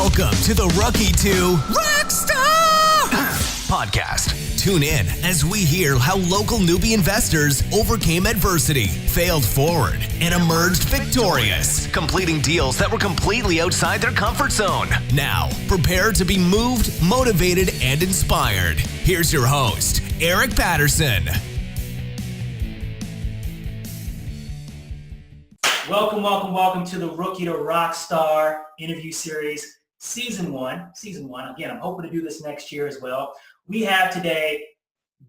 Welcome to the Rookie to Rockstar podcast. Tune in as we hear how local newbie investors overcame adversity, failed forward, and emerged victorious, completing deals that were completely outside their comfort zone. Now, prepare to be moved, motivated, and inspired. Here's your host, Eric Patterson. Welcome to the Rookie to Rockstar interview series, season one. Again, I'm hoping to do this next year as well. We have today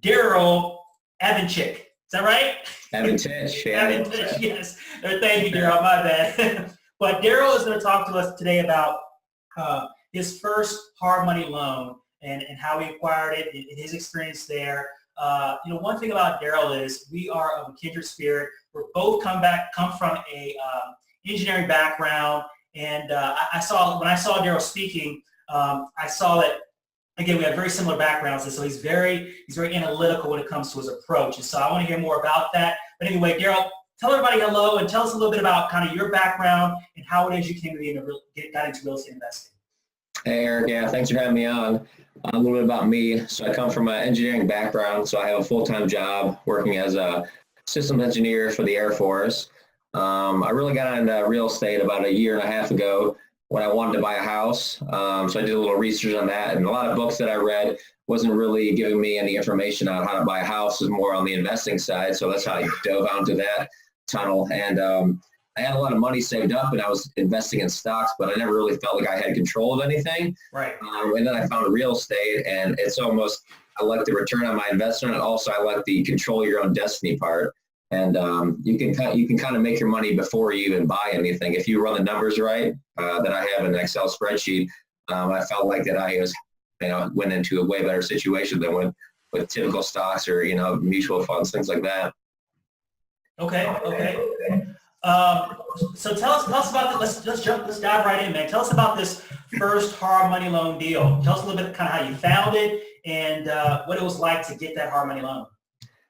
Darryl Evanetich. Is that right? Evanetich, yeah. Evanetich, yes. Thank you, Darryl. My bad. But Darryl is going to talk to us today about his first hard money loan and how he acquired it and his experience there. One thing about Darryl is we are of a kindred spirit. We're both come from a engineering background, and when I saw Darryl speaking, I saw that again we have very similar backgrounds, and so he's very analytical when it comes to his approach. And so I want to hear more about that. But anyway, Darryl, tell everybody hello and tell us a little bit about kind of your background and how it is you came to got into real estate investing. Hey, Eric. Yeah, thanks for having me on. A little bit about me. So I come from an engineering background. So I have a full-time job working as a systems engineer for the Air Force. I really got into real estate about a year and a half ago when I wanted to buy a house. So I did a little research on that, and a lot of books that I read wasn't really giving me any information on how to buy a house. It was more on the investing side. So that's how I dove onto that tunnel. And I had a lot of money saved up and I was investing in stocks, but I never really felt like I had control of anything. Right. And then I found real estate, and it's almost, I like the return on my investment, and also I like the control your own destiny part. And you can kind of make your money before you even buy anything. If you run the numbers right, that I have in an Excel spreadsheet, I felt like that I was, went into a way better situation than with typical stocks or, mutual funds, things like that. Okay. So tell us about that. Let's dive right in, man. Tell us about this first hard money loan deal. Tell us a little bit kind of how you found it and what it was like to get that hard money loan.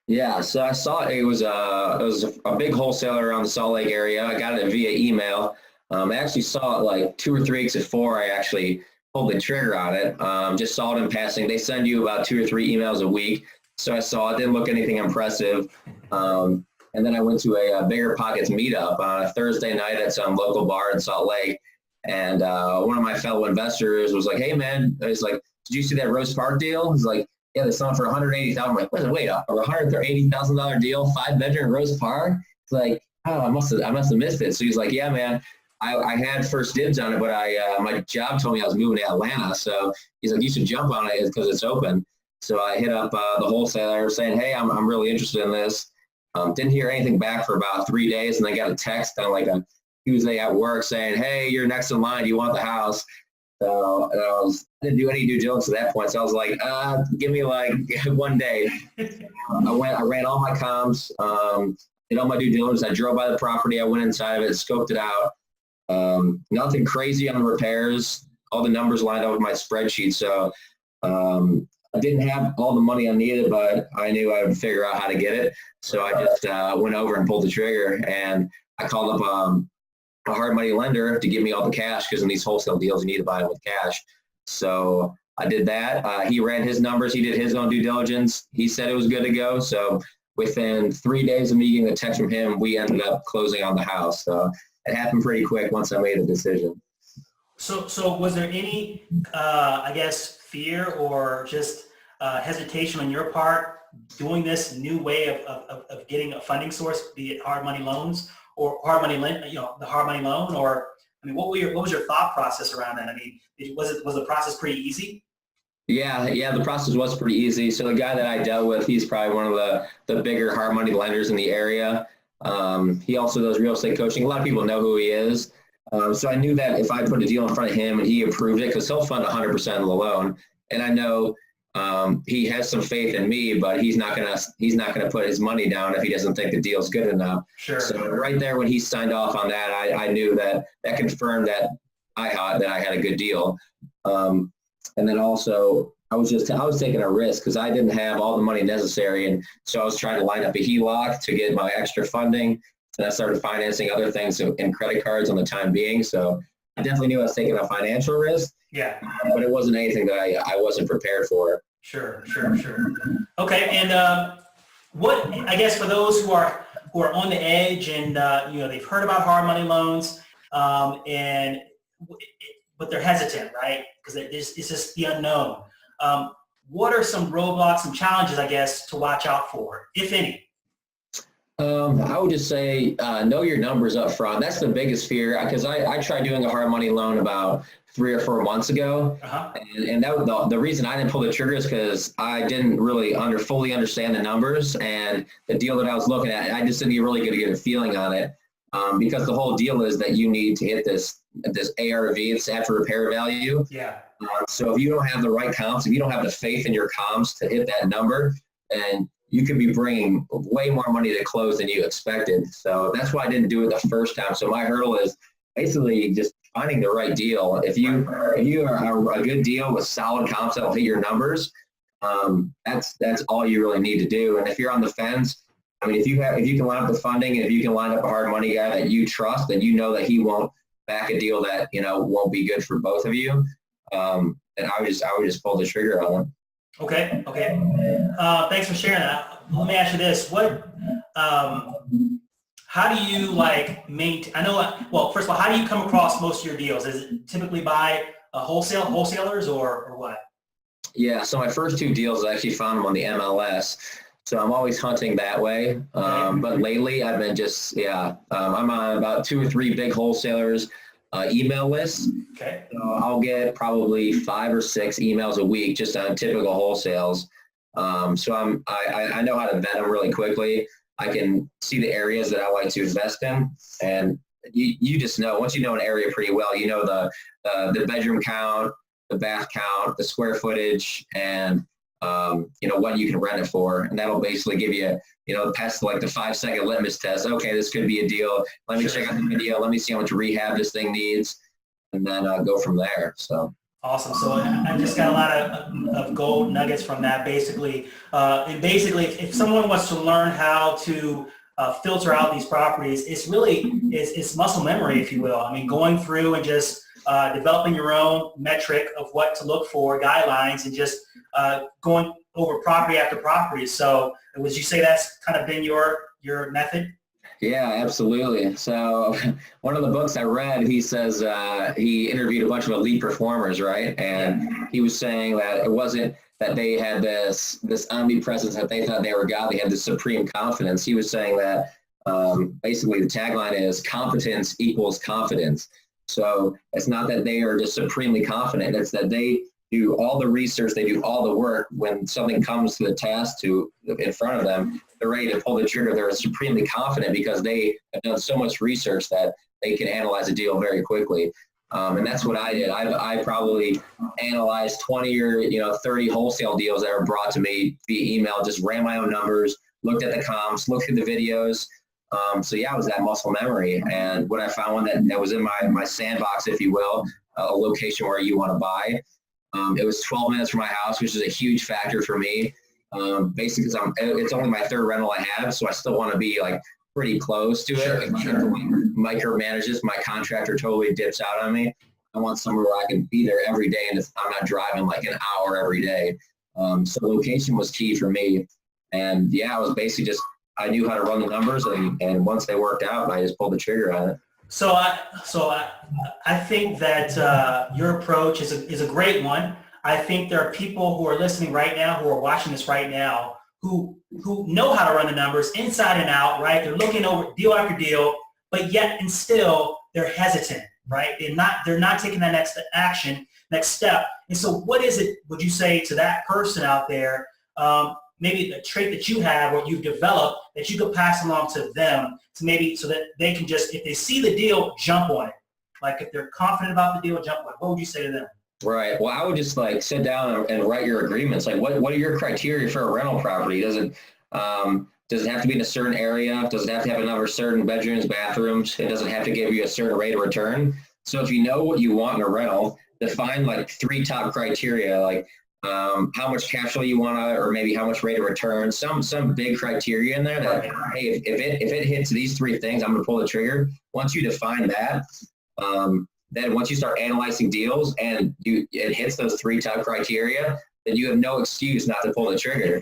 Yeah, so I saw it was a big wholesaler around the Salt Lake area. I got it via email. I actually saw it like 2 or 3 weeks before I actually pulled the trigger on it. Just saw it in passing. They send you about 2 or 3 emails a week. So I saw it, didn't look anything impressive. And then I went to a Bigger Pockets meetup on a Thursday night at some local bar in Salt Lake. And one of my fellow investors was like, "Hey, man," he's like, "Did you see that Rose Park deal?" He's like, "Yeah, they sold for $180,000." I'm like, wait, a $180,000 deal, 5-bedroom Rose Park? It's like, oh, I must have missed it. So he's like, "Yeah, man, I had first dibs on it, but my job told me I was moving to Atlanta." So he's like, "You should jump on it because it's open." So I hit up the wholesaler saying, "Hey, I'm really interested in this." Didn't hear anything back for about 3 days, and I got a text on like a Tuesday at work saying, "Hey, you're next in line. Do you want the house?" So I didn't do any due diligence at that point. So I was like, "Give me like 1 day." I ran all my comps, did all my due diligence. I drove by the property. I went inside of it, scoped it out. Nothing crazy on the repairs. All the numbers lined up with my spreadsheet. So I didn't have all the money I needed, but I knew I would figure out how to get it. So I just went over and pulled the trigger, and I called up a hard money lender to give me all the cash, because in these wholesale deals, you need to buy them with cash. So I did that. He ran his numbers. He did his own due diligence. He said it was good to go. So within 3 days of me getting a text from him, we ended up closing on the house. So it happened pretty quick once I made a decision. So was there any, fear or just hesitation on your part doing this new way of getting a funding source, be it hard money loans or the hard money loan? Or, what was your thought process around that? Was the process pretty easy? Yeah, the process was pretty easy. So the guy that I dealt with, he's probably one of the bigger hard money lenders in the area. He also does real estate coaching. A lot of people know who he is. So I knew that if I put a deal in front of him and he approved it, because he'll fund 100% of the loan, and I know he has some faith in me, but he's not gonna put his money down if he doesn't think the deal's good enough. Sure. So right there, when he signed off on that, I knew that confirmed that I had a good deal. And then also I was taking a risk because I didn't have all the money necessary, and so I was trying to line up a HELOC to get my extra funding. And I started financing other things and credit cards on the time being. So I definitely knew I was taking a financial risk. Yeah. But it wasn't anything that I wasn't prepared for. Sure. Okay, and what I guess for those who are on the edge and they've heard about hard money loans, but they're hesitant, right? Because it's just the unknown. What are some roadblocks, some challenges, I guess, to watch out for, if any? I would just say know your numbers up front. That's the biggest fear, because I tried doing a hard money loan about 3 or 4 months ago, and that was the reason I didn't pull the trigger is because I didn't really fully understand the numbers, and the deal that I was looking at, I just didn't really get a feeling on it, because the whole deal is that you need to hit this ARV, it's after repair value. Yeah. So if you don't have the right comps, if you don't have the faith in your comps to hit that number, and you could be bringing way more money to close than you expected. So that's why I didn't do it the first time. So my hurdle is basically just finding the right deal. If you are a good deal with solid comps that'll hit your numbers, that's all you really need to do. And if you're on the fence, I mean, if you can line up the funding, and if you can line up a hard money guy that you trust, that you know that he won't back a deal that won't be good for both of you, then I would just pull the trigger on him. Okay. Thanks for sharing that. Let me ask you this: how do you maintain? First of all, how do you come across most of your deals? Is it typically by wholesalers or what? Yeah. So my first 2 deals, I actually found them on the MLS. So I'm always hunting that way. But lately I've been I'm on about 2 or 3 big wholesalers email lists. Okay. So I'll get probably 5 or 6 emails a week just on typical wholesales. So I know how to vet them really quickly. I can see the areas that I like to invest in, and you just know, once you know an area pretty well, you know the bedroom count, the bath count, the square footage, and what you can rent it for, and that'll basically give you past the 5-second litmus test. Okay, this could be a deal. Let me check out the video. Let me see how much rehab this thing needs, and then go from there. So awesome. So I just got a lot of gold nuggets from that. Basically, if someone wants to learn how to filter out these properties, it's muscle memory, if you will. I mean, going through and just developing your own metric of what to look for, guidelines, and just going over property after property. So would you say that's kind of been your method? Yeah, absolutely. So one of the books I read, he says he interviewed a bunch of elite performers, right? And he was saying that it wasn't that they had this omnipresence, that they thought they were God. They had this supreme confidence. He was saying that basically the tagline is competence equals confidence. So it's not that they are just supremely confident. It's that they do all the research, they do all the work. When something comes to the task in front of them, they're ready to pull the trigger. They're supremely confident because they have done so much research that they can analyze a deal very quickly. And that's what I did. I probably analyzed 20 or 30 wholesale deals that were brought to me via email, just ran my own numbers, looked at the comps, looked at the videos. So yeah, it was that muscle memory. And what I found that was in my sandbox, if you will, a location where you want to buy. It was 12 minutes from my house, which is a huge factor for me. Basically, because it's only my 3rd rental I have, so I still want to be pretty close to it. Sure. Micromanages, my contractor totally dips out on me. I want somewhere where I can be there every day, and I'm not driving an hour every day. So location was key for me. And yeah, I was basically I knew how to run the numbers, and once they worked out, I just pulled the trigger on it. So I think that your approach is a great one. I think there are people who are listening right now, who are watching this right now, who know how to run the numbers inside and out, right? They're looking over deal after deal, but yet and still they're hesitant, right? They're not taking that next step. And so what is it, would you say, to that person out there, maybe the trait that you have or you've developed that you could pass along to them, to maybe so that they can just, if they see the deal, jump on it. If they're confident about the deal, jump on it. What would you say to them? Right. Well, I would just sit down and write your agreements. What are your criteria for a rental property? Does it have to be in a certain area? Does it have to have a number of certain bedrooms, bathrooms? It doesn't have to give you a certain rate of return. So if you know what you want in a rental, define 3 top criteria, how much cash flow you want or maybe how much rate of return, some big criteria in there that, hey, if it hits these 3 things, I'm going to pull the trigger. Once you define that, then once you start analyzing deals and it hits those 3 top criteria, then you have no excuse not to pull the trigger.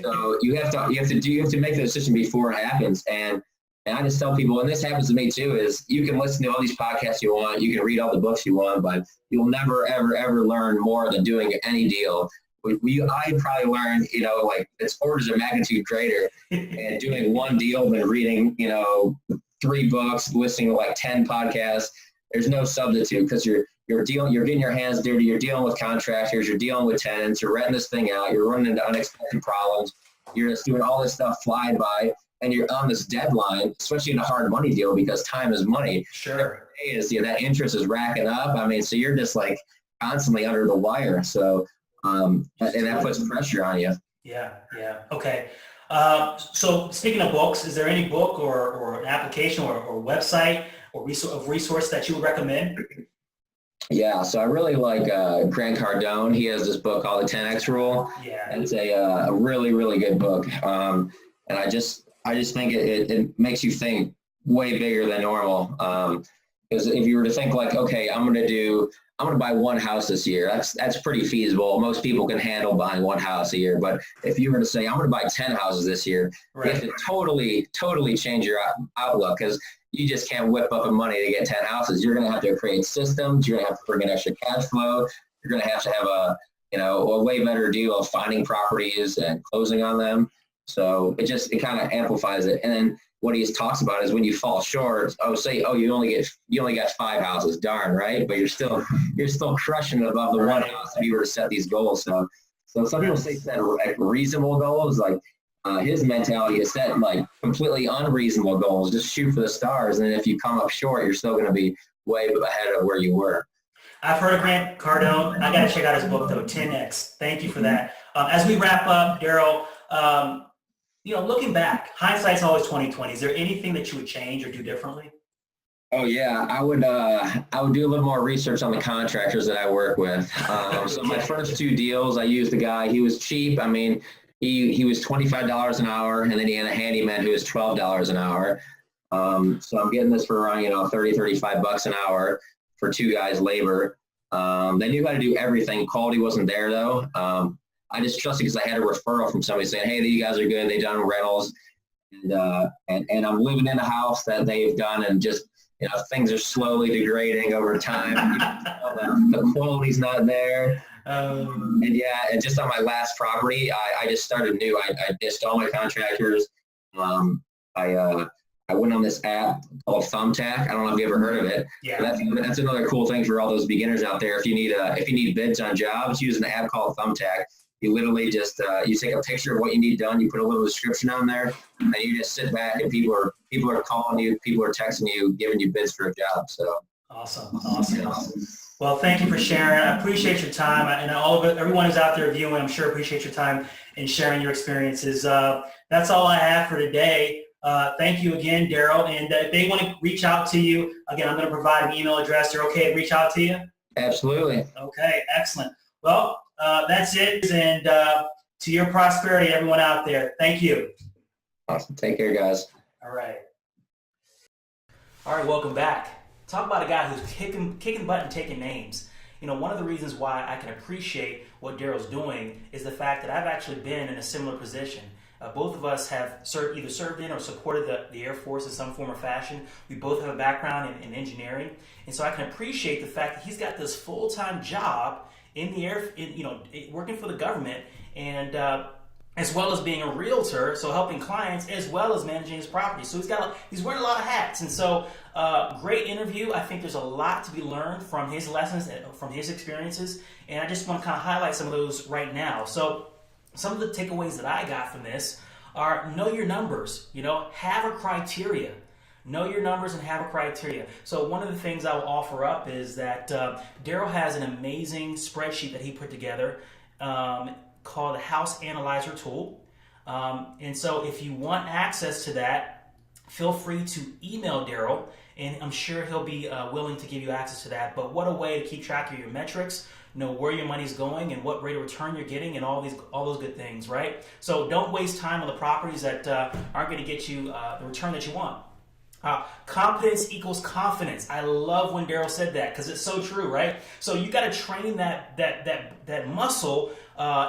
So you have to make the decision before it happens. And I just tell people, and this happens to me too, is you can listen to all these podcasts you want, you can read all the books you want, but you'll never, ever, ever learn more than doing any deal. I probably learned, like it's orders of magnitude greater and doing one deal than reading, 3 books, listening to like 10 podcasts. There's no substitute because you're getting your hands dirty. You're dealing with contractors. You're dealing with tenants. You're renting this thing out. You're running into unexpected problems. You're just doing all this stuff fly by, and you're on this deadline, especially in a hard money deal because time is money. Sure. That interest is racking up. I mean, so you're just like constantly under the wire. So, and that puts pressure on you. Yeah. Okay. So speaking of books, is there any book or an application or website or resource that you would recommend? Yeah, so I really like Grant Cardone. He has this book called The 10X Rule. Yeah. It's a really, really good book. And I just think it makes you think way bigger than normal. Because if you were to think like, okay, I'm going to buy 1 house this year. That's pretty feasible. Most people can handle buying 1 house a year. But if you were to say, I'm going to buy 10 houses this year, right, you have to totally change your outlook because you just can't whip up the money to get 10 houses. You're going to have to create systems. You're going to have to bring in extra cash flow. You're going to have a way better deal of finding properties and closing on them. So it kind of amplifies it. And then what he talks about is when you fall short, you only got 5 houses, darn, right? But you're still crushing it above the 1 house if you were to set these goals. So some people say set like reasonable goals, like his mentality is set like completely unreasonable goals. Just shoot for the stars, and then if you come up short, you're still going to be way ahead of where you were. I've heard of Grant Cardone. I got to check out his book though, 10X. Thank you for that. As we wrap up, Darryl, looking back, hindsight's always 20/20. Is there anything that you would change or do differently? Oh yeah, I would do a little more research on the contractors that I work with. So my first 2 deals, I used a guy. He was cheap. I mean, he was $25 an hour, and then he had a handyman who was $12 an hour. So I'm getting this for around, $30-35 an hour for 2 guys' labor. They knew how to do everything. Quality wasn't there though. I just trusted because I had a referral from somebody saying, hey, you guys are good. They've done rentals. And I'm living in a house that they've done, and just, things are slowly degrading over time. The quality's not there. And just on my last property, I just started new. I dissed all my contractors. I went on this app called Thumbtack. I don't know if you ever heard of it. Yeah. That's another cool thing for all those beginners out there. If you need bids on jobs, use an app called Thumbtack. You literally just you take a picture of what you need done. You put a little description on there, and you just sit back, and people are calling you, people are texting you, giving you bids for a job. So awesome. Well, thank you for sharing. I appreciate your time, and everyone who's out there viewing, I'm sure appreciate your time and sharing your experiences. That's all I have for today. Thank you again, Darryl. And if they want to reach out to you, again, I'm going to provide an email address. They're okay to reach out to you? Absolutely. Okay, excellent. Well, that's it. And to your prosperity, everyone out there. Thank you. Awesome. Take care, guys. All right. All right, welcome back. Talk about a guy who's kicking butt and taking names. One of the reasons why I can appreciate what Darryl's doing is the fact that I've actually been in a similar position. Both of us have either served in or supported the Air Force in some form or fashion. We both have a background in engineering. And so I can appreciate the fact that he's got this full-time job in the working for the government, and as well as being a realtor, so helping clients as well as managing his property. So he's wearing a lot of hats. And so great interview. I think there's a lot to be learned from his lessons, from his experiences. And I just want to kind of highlight some of those right now. So some of the takeaways that I got from this are know your numbers, have a criteria. Know your numbers and have a criteria. So one of the things I will offer up is that Darryl has an amazing spreadsheet that he put together called the House Analyzer Tool. And so if you want access to that, feel free to email Darryl, and I'm sure he'll be willing to give you access to that. But what a way to keep track of your metrics, know where your money's going and what rate of return you're getting, and all those good things, right? So don't waste time on the properties that aren't going to get you the return that you want. Competence equals confidence. I love when Darryl said that because it's so true, right? So you got to train that muscle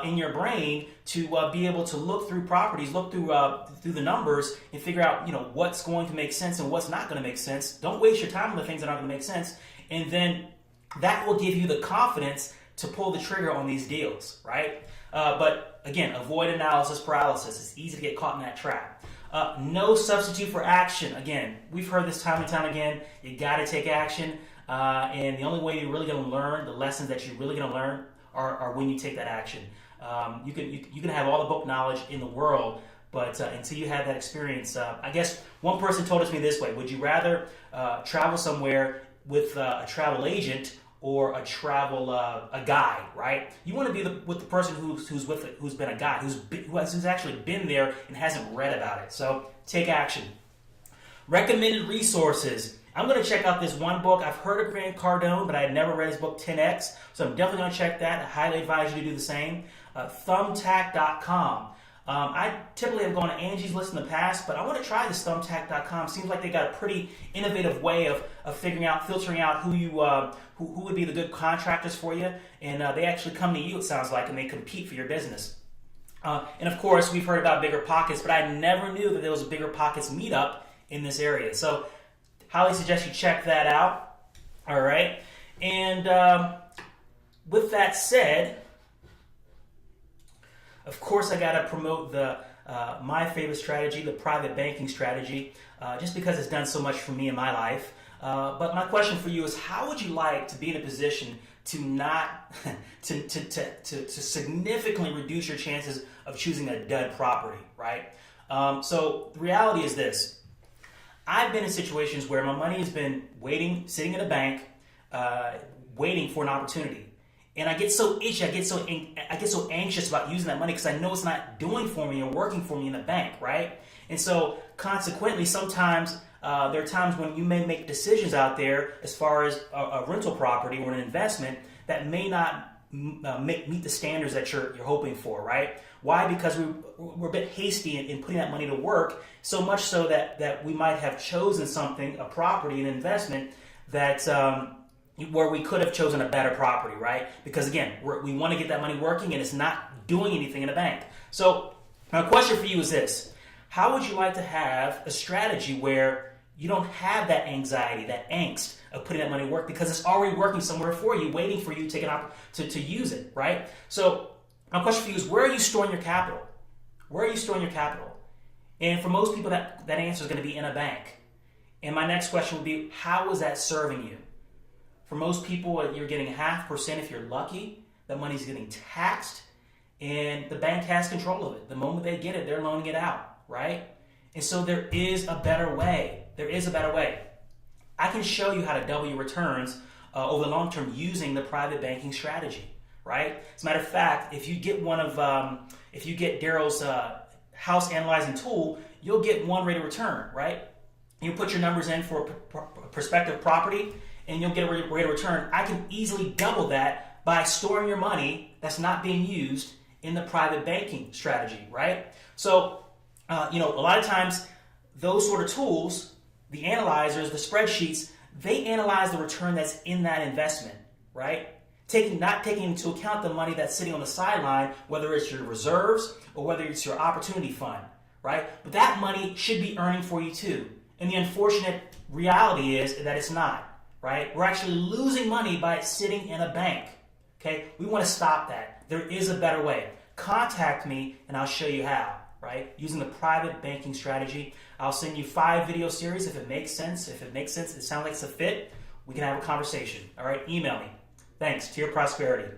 in your brain to be able to look through properties, look through the numbers, and figure out what's going to make sense and what's not going to make sense. Don't waste your time on the things that aren't going to make sense, and then that will give you the confidence to pull the trigger on these deals, right? But again, avoid analysis paralysis. It's easy to get caught in that trap. No substitute for action. Again, we've heard this time and time again. You got to take action, and the only way you're really going to learn the lessons that you're really going to learn are when you take that action. You can have all the book knowledge in the world, but until you have that experience, I guess one person told it to me this way: would you rather travel somewhere with a travel agent or a guide, right? You want to be with the person who's been a guide, who's actually been there and hasn't read about it. So take action. Recommended resources. I'm going to check out this one book. I've heard of Grant Cardone, but I had never read his book 10X, so I'm definitely going to check that. I highly advise you to do the same. Thumbtack.com. I typically have gone to Angie's List in the past, but I want to try this Thumbtack.com. Seems like they got a pretty innovative way of filtering out who would be the good contractors for you, and they actually come to you, it sounds like, and they compete for your business. And of course, we've heard about Bigger Pockets, but I never knew that there was a Bigger Pockets meetup in this area. So highly suggest you check that out. All right. And with that said, of course, I got to promote my favorite strategy, the private banking strategy, just because it's done so much for me in my life. But my question for you is, how would you like to be in a position to not to significantly reduce your chances of choosing a dud property, right? So the reality is this: I've been in situations where my money has been sitting in a bank, waiting for an opportunity. And I get so itchy, I get so anxious about using that money because I know it's not doing for me or working for me in the bank, right? And so consequently, sometimes there are times when you may make decisions out there as far as a rental property or an investment that may not meet the standards that you're hoping for, right? Why? Because we're a bit hasty in putting that money to work, so much so that we might have chosen something, a property, an investment that where we could have chosen a better property, right? Because again, we want to get that money working and it's not doing anything in the bank. So my question for you is this: how would you like to have a strategy where you don't have that anxiety, that angst of putting that money to work because it's already working somewhere for you, waiting for you to use it, right? So my question for you is, where are you storing your capital? Where are you storing your capital? And for most people, that answer is going to be in a bank. And my next question would be, how is that serving you? For most people, you're getting 0.5% if you're lucky. That money's getting taxed, and the bank has control of it. The moment they get it, they're loaning it out, right? And so there is a better way. There is a better way. I can show you how to double your returns over the long term using the private banking strategy, right? As a matter of fact, if you get Darryl's house analyzing tool, you'll get one rate of return, right? You put your numbers in for a prospective property, and you'll get a rate of return. I can easily double that by storing your money that's not being used in the private banking strategy, right? So, a lot of times those sort of tools, the analyzers, the spreadsheets, they analyze the return that's in that investment, right? Not taking into account the money that's sitting on the sideline, whether it's your reserves or whether it's your opportunity fund, right? But that money should be earning for you too. And the unfortunate reality is that it's not. Right? We're actually losing money by it sitting in a bank. Okay? We want to stop that. There is a better way. Contact me and I'll show you how, right? Using the private banking strategy. I'll send you 5 video series if it makes sense. If it makes sense, it sounds like it's a fit, we can have a conversation. All right? Email me. Thanks. To your prosperity.